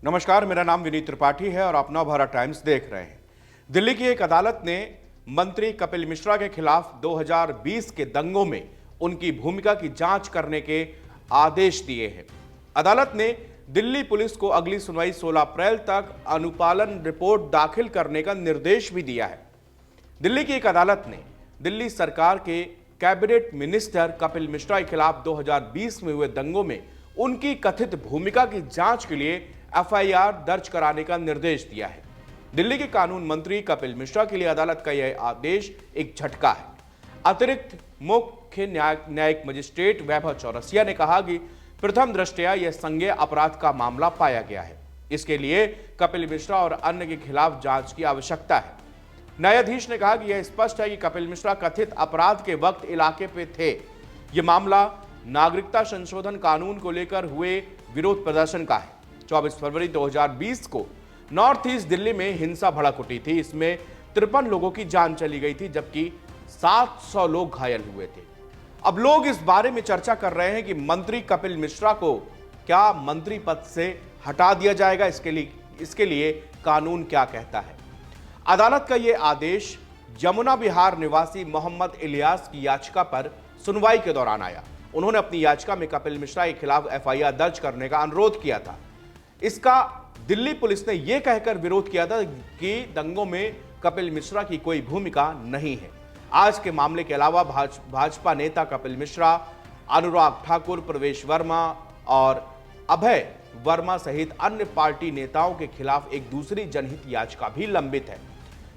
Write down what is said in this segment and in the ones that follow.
नमस्कार, मेरा नाम विनीत त्रिपाठी है और आप नवभारत टाइम्स देख रहे हैं। दिल्ली की एक अदालत ने मंत्री कपिल मिश्रा के खिलाफ 2020 के दंगों में उनकी भूमिका की जांच करने के आदेश दिए हैं। अदालत ने दिल्ली पुलिस को अगली सुनवाई 16 अप्रैल तक अनुपालन रिपोर्ट दाखिल करने का निर्देश भी दिया है। दिल्ली की एक अदालत ने दिल्ली सरकार के कैबिनेट मिनिस्टर कपिल मिश्रा के खिलाफ 2020 में हुए दंगों में उनकी कथित भूमिका की जांच के लिए एफआईआर दर्ज कराने का निर्देश दिया है। दिल्ली के कानून मंत्री कपिल मिश्रा के लिए अदालत का यह आदेश एक झटका है। अतिरिक्त मुख्य न्यायिक मजिस्ट्रेट वैभव चौरसिया ने कहा कि प्रथम दृष्टया यह संज्ञेय अपराध का मामला पाया गया है। इसके लिए कपिल मिश्रा और अन्य के खिलाफ जांच की आवश्यकता है। न्यायाधीश ने कहा कि यह स्पष्ट है कि कपिल मिश्रा कथित अपराध के वक्त इलाके पे थे। यह मामला नागरिकता संशोधन कानून को लेकर हुए विरोध प्रदर्शन का है। 24 फरवरी 2020 को नॉर्थ ईस्ट दिल्ली में हिंसा भड़क उठी थी। इसमें 53 लोगों की जान चली गई थी, जबकि 700 लोग घायल हुए थे। अब लोग इस बारे में चर्चा कर रहे हैं कि मंत्री कपिल मिश्रा को क्या मंत्री पद से हटा दिया जाएगा। इसके लिए कानून क्या कहता है। अदालत का यह आदेश यमुना विहार निवासी मोहम्मद इलियास की याचिका पर सुनवाई के दौरान आया। उन्होंने अपनी याचिका में कपिल मिश्रा के खिलाफ एफआईआर दर्ज करने का अनुरोध किया था। इसका दिल्ली पुलिस ने यह कहकर विरोध किया था कि दंगों में कपिल मिश्रा की कोई भूमिका नहीं है। आज के मामले के अलावा भाजपा नेता कपिल मिश्रा, अनुराग ठाकुर, प्रवेश वर्मा और अभय वर्मा सहित अन्य पार्टी नेताओं के खिलाफ एक दूसरी जनहित याचिका भी लंबित है।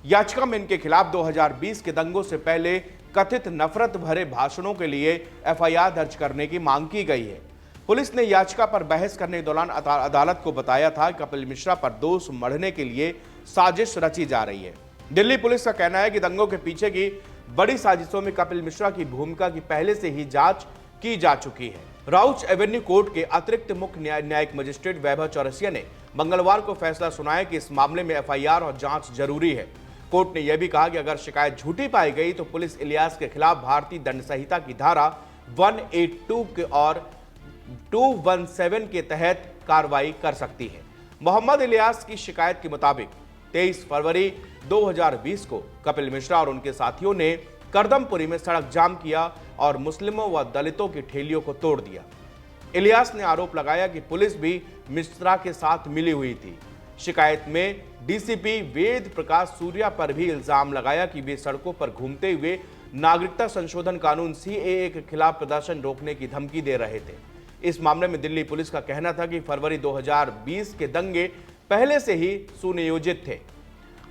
याचिका में इनके खिलाफ 2020 के दंगों से पहले कथित नफरत भरे भाषणों के लिए एफआईआर दर्ज करने की मांग की गई है। पुलिस ने याचिका पर बहस करने के दौरान अदालत को बताया था कि कपिल मिश्रा पर दोष मढ़ने के लिए साजिश रची जा रही है। दिल्ली पुलिस का कहना है कि दंगों के पीछे की बड़ी साजिशों में कपिल मिश्रा की भूमिका की पहले से ही जांच की जा चुकी है। राउच एवेन्यू कोर्ट के अतिरिक्त मुख्य न्यायिक मजिस्ट्रेट वैभव चौरसिया ने मंगलवार को फैसला सुनाया कि इस मामले में एफआईआर और जांच जरूरी है। कोर्ट ने यह भी कहा कि अगर शिकायत झूठी पाई गई तो पुलिस इलियास के खिलाफ भारतीय दंड संहिता की धारा 182 और 217 के तहत कार्रवाई कर सकती है। मोहम्मद इलियास की शिकायत के मुताबिक 23 फरवरी 2020 को कपिल मिश्रा और उनके साथियों ने करदमपुरी में सड़क जाम किया और मुस्लिमों व दलितों की ठेलियों को तोड़ दिया। इलियास ने आरोप लगाया कि पुलिस भी मिश्रा के साथ मिली हुई थी। शिकायत में डीसीपी वेद प्रकाश सूर्या पर भी इल्जाम लगाया कि वे सड़कों पर घूमते हुए नागरिकता संशोधन कानून सीएए के खिलाफ प्रदर्शन रोकने की धमकी दे रहे थे। इस मामले में दिल्ली पुलिस का कहना था कि फरवरी 2020 के दंगे पहले से ही सुनियोजित थे।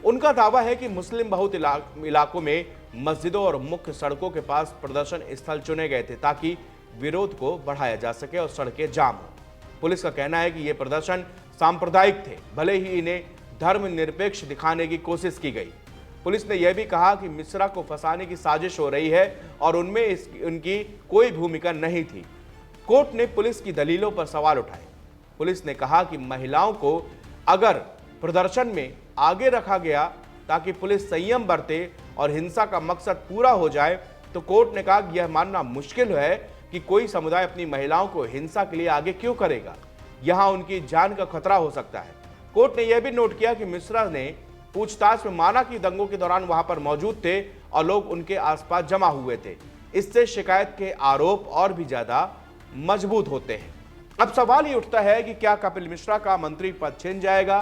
उनका दावा है कि मुस्लिम बहुत इलाकों में मस्जिदों और मुख्य सड़कों के पास प्रदर्शन स्थल चुने गए थे ताकि विरोध को बढ़ाया जा सके और सड़कें जाम हो। पुलिस का कहना है कि ये प्रदर्शन सांप्रदायिक थे, भले ही इन्हें धर्मनिरपेक्ष दिखाने की कोशिश की गई। पुलिस ने यह भी कहा कि मिश्रा को फंसाने की साजिश हो रही है और उनमें उनकी कोई भूमिका नहीं थी। कोर्ट ने पुलिस की दलीलों पर सवाल उठाए। पुलिस ने कहा कि महिलाओं को अगर प्रदर्शन में आगे रखा गया ताकि पुलिस संयम बरते और हिंसा का मकसद पूरा हो जाए, तो कोर्ट ने कहा कि यह मानना मुश्किल है कि कोई समुदाय अपनी महिलाओं को हिंसा के लिए आगे क्यों करेगा। यहां उनकी जान का खतरा हो सकता है। कोर्ट ने यह भी नोट किया कि मिश्रा ने पूछताछ में माना कि दंगों के दौरान वहां पर मौजूद थे और लोग उनके आसपास जमा हुए थे। इससे शिकायत के आरोप और भी ज्यादा मजबूत होते हैं। अब सवाल ये उठता है कि क्या कपिल मिश्रा का मंत्री पद छिन जाएगा।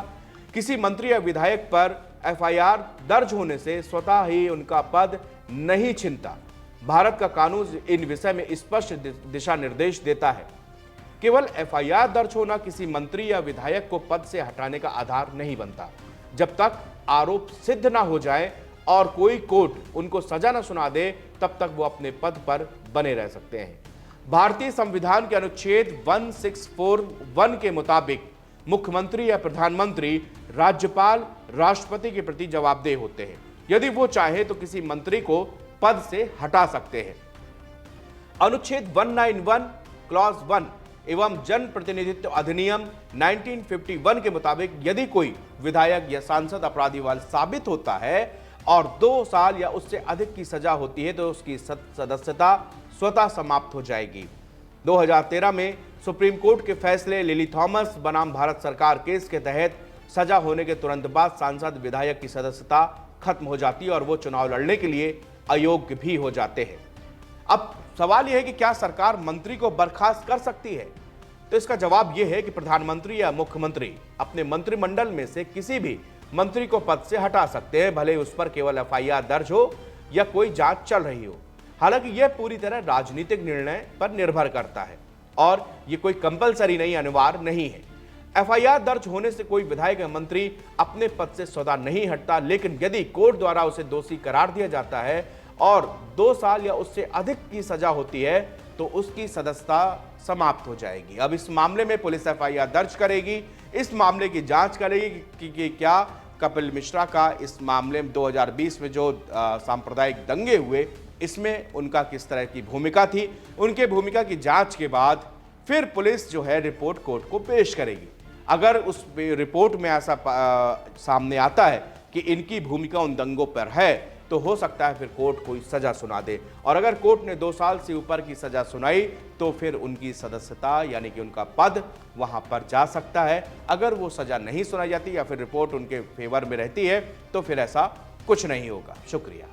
किसी मंत्री या विधायक पर एफआईआर दर्ज होने से स्वतः ही उनका पद नहीं छिनता। भारत का कानून इन विषय में स्पष्ट दिशा निर्देश देता है। केवल एफआईआर दर्ज होना किसी मंत्री या विधायक को पद से हटाने का आधार नहीं बनता। जब तक आरोप सिद्ध ना हो जाए और कोई कोर्ट उनको सजा न सुना दे, तब तक वो अपने पद पर बने रह सकते हैं। भारतीय संविधान के अनुच्छेद 1641 के मुताबिक मुख्यमंत्री या प्रधानमंत्री राज्यपाल राष्ट्रपति के प्रति जवाबदेह होते हैं। यदि वो चाहे तो किसी मंत्री को पद से हटा सकते हैं। अनुच्छेद 191 क्लॉज 1 एवं जन प्रतिनिधित्व अधिनियम 1951 के मुताबिक यदि कोई विधायक या सांसद अपराधी वाला साबित होता है और 2 साल या उससे अधिक की सजा होती है तो उसकी सदस्यता स्वतः समाप्त हो जाएगी। 2013 में सुप्रीम कोर्ट के फैसले लिली थॉमस बनाम भारत सरकार केस के तहत सजा होने के तुरंत बाद सांसद विधायक की सदस्यता खत्म हो जाती है और वो चुनाव लड़ने के लिए अयोग्य भी हो जाते हैं। अब सवाल यह है कि क्या सरकार मंत्री को बर्खास्त कर सकती है? तो इसका जवाब यह है कि प्रधानमंत्री या मुख्यमंत्री अपने मंत्रिमंडल में से किसी भी मंत्री को पद से हटा सकते हैं, भले उस पर केवल एफआईआर दर्ज हो या कोई जांच चल रही हो। हालांकि यह पूरी तरह राजनीतिक निर्णय पर निर्भर करता है और यह कोई कंपलसरी नहीं, अनिवार्य नहीं है। एफआईआर दर्ज होने से कोई विधायक या मंत्री अपने पद से सदा नहीं हटता, लेकिन यदि कोर्ट द्वारा उसे दोषी करार दिया जाता है और 2 साल या उससे अधिक की सजा होती है तो उसकी सदस्यता समाप्त हो जाएगी। अब इस मामले में पुलिस एफआईआर दर्ज करेगी, इस मामले की जांच करेगी कि क्या कपिल मिश्रा का इस मामले में 2020 में जो सांप्रदायिक दंगे हुए इसमें उनका किस तरह की भूमिका थी। उनके भूमिका की जांच के बाद फिर पुलिस जो है रिपोर्ट कोर्ट को पेश करेगी। अगर उस रिपोर्ट में ऐसा सामने आता है कि इनकी भूमिका उन दंगों पर है तो हो सकता है फिर कोर्ट कोई सजा सुना दे, और अगर कोर्ट ने 2 साल से ऊपर की सजा सुनाई तो फिर उनकी सदस्यता यानी कि उनका पद वहां पर जा सकता है। अगर वो सजा नहीं सुनाई जाती या फिर रिपोर्ट उनके फेवर में रहती है तो फिर ऐसा कुछ नहीं होगा। शुक्रिया।